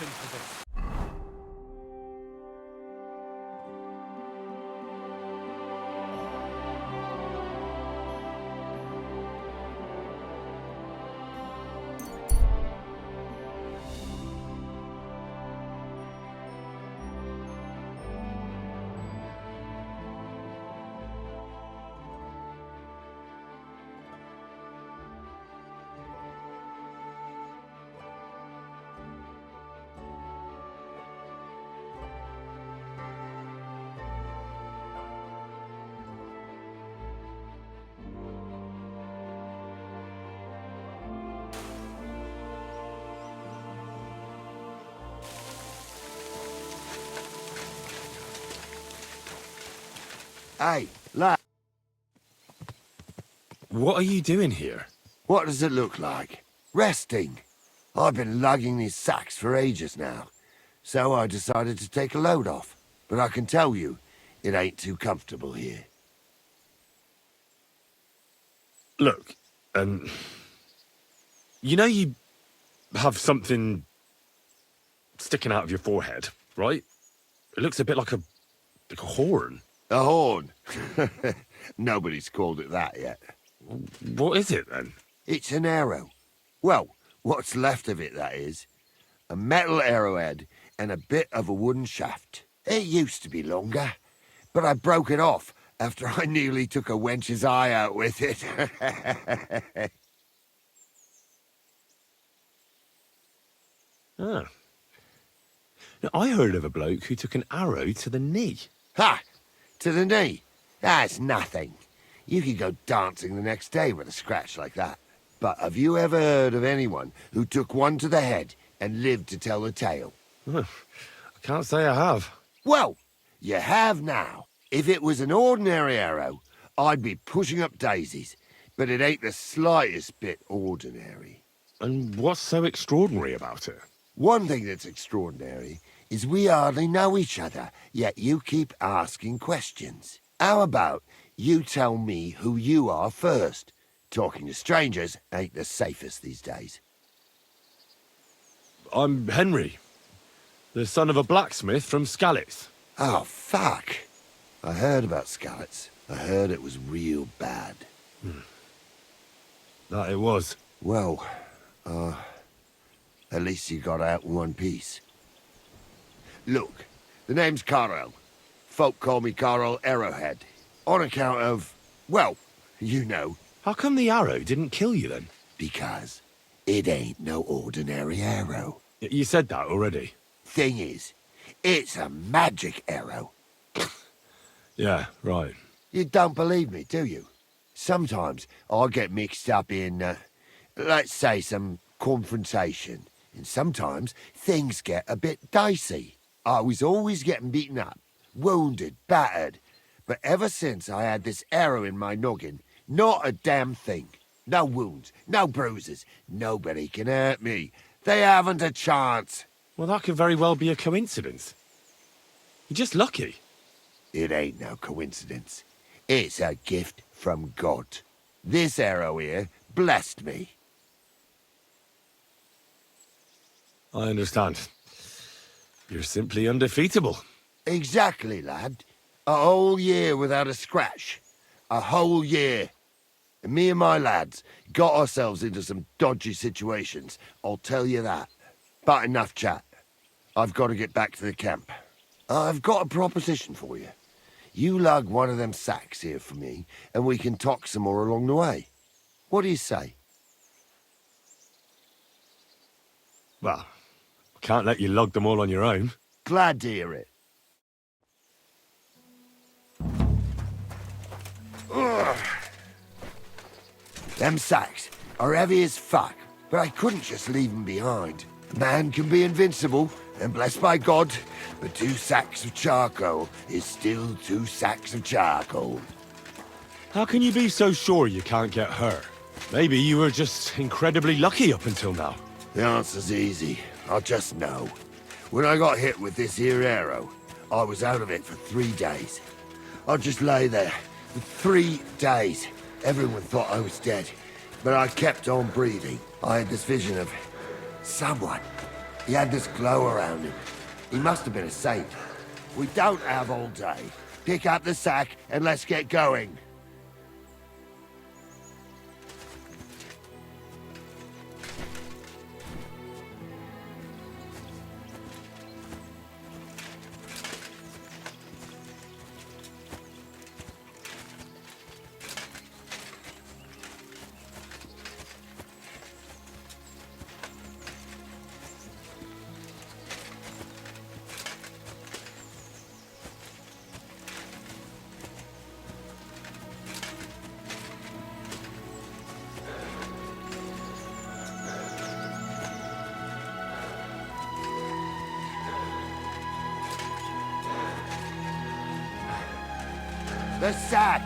mission for this. Hey, lad. What are you doing here? What does it look like? Resting. I've been lugging these sacks for ages now, so I decided to take a load off. But I can tell you, it ain't too comfortable here. Look, you know you have something sticking out of your forehead, right? It looks a bit like a horn. A horn? Nobody's called it that yet. What is it, then? It's an arrow. Well, what's left of it, that is. A metal arrowhead and a bit of a wooden shaft. It used to be longer, but I broke it off after I nearly took a wench's eye out with it. Ah. Now, I heard of a bloke who took an arrow to the knee. Ha! To the knee? That's nothing. You could go dancing the next day with a scratch like that. But have you ever heard of anyone who took one to the head and lived to tell the tale? I can't say I have. Well, you have now. If it was an ordinary arrow, I'd be pushing up daisies. But it ain't the slightest bit ordinary. And what's so extraordinary about it? One thing that's extraordinary is we hardly know each other, yet you keep asking questions. How about you tell me who you are first? Talking to strangers ain't the safest these days. I'm Henry, the son of a blacksmith from Skalitz. Oh, fuck. I heard about Skalitz. I heard it was real bad. That it was. Well, at least you got out in one piece. Look, the name's Karel. Folk call me Karel Arrowhead. On account of, well, you know. How come the arrow didn't kill you then? Because it ain't no ordinary arrow. You said that already. Thing is, it's a magic arrow. Yeah, right. You don't believe me, do you? Sometimes I get mixed up in, let's say, some confrontation. And sometimes things get a bit dicey. I was always getting beaten up, wounded, battered. But ever since I had this arrow in my noggin, not a damn thing. No wounds, no bruises. Nobody can hurt me. They haven't a chance. Well, that could very well be a coincidence. You're just lucky. It ain't no coincidence. It's a gift from God. This arrow here blessed me. I understand. You're simply undefeatable. Exactly, lad. A whole year without a scratch. A whole year. And me and my lads got ourselves into some dodgy situations, I'll tell you that. But enough chat. I've got to get back to the camp. I've got a proposition for you. You lug one of them sacks here for me, and we can talk some more along the way. What do you say? Well, I can't let you lug them all on your own. Glad to hear it. Ugh. Them sacks are heavy as fuck, but I couldn't just leave them behind. A man can be invincible, and blessed by God, but 2 sacks of charcoal is still 2 sacks of charcoal. How can you be so sure you can't get hurt? Maybe you were just incredibly lucky up until now. The answer's easy. I just know. When I got hit with this here arrow, I was out of it for 3 days. I just lay there for 3 days. Everyone thought I was dead, but I kept on breathing. I had this vision of someone He had this glow around him. He must have been a saint. We don't have all day. Pick up the sack and let's get going. The sack!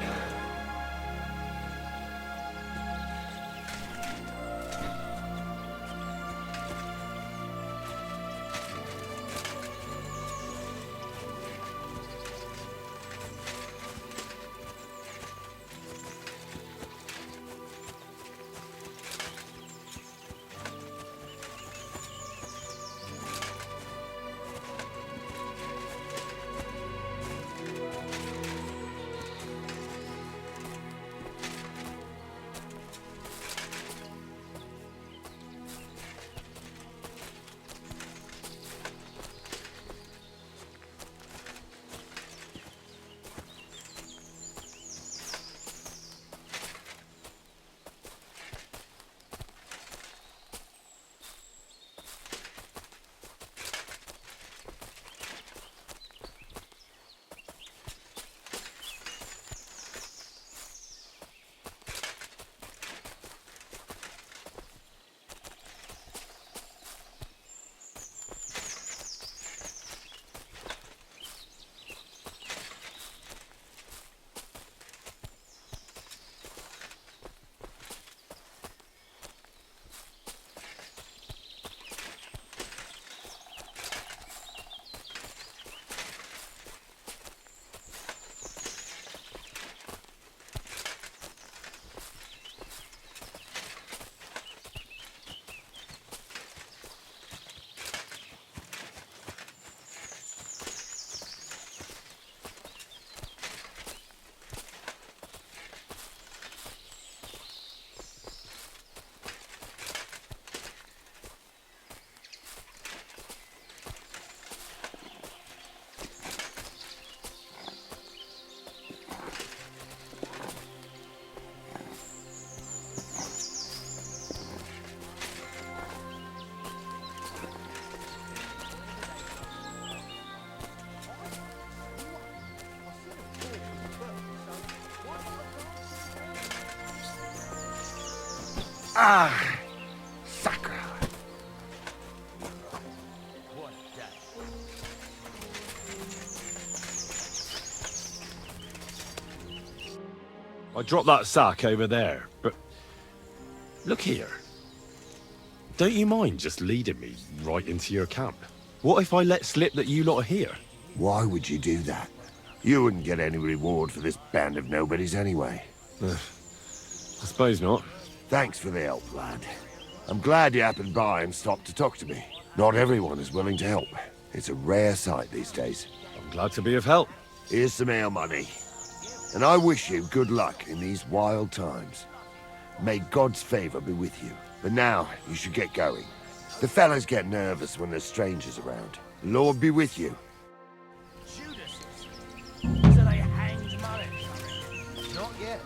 Ah! Sucker! I dropped that sack over there, but look here. Don't you mind just leading me right into your camp? What if I let slip that you lot are here? Why would you do that? You wouldn't get any reward for this band of nobodies anyway. I suppose not. Thanks for the help, lad. I'm glad you happened by and stopped to talk to me. Not everyone is willing to help. It's a rare sight these days. I'm glad to be of help. Here's some ale money. And I wish you good luck in these wild times. May God's favor be with you. But now, you should get going. The fellas get nervous when there's strangers around. The Lord be with you. Judas. So they hanged Mullet. Not yet.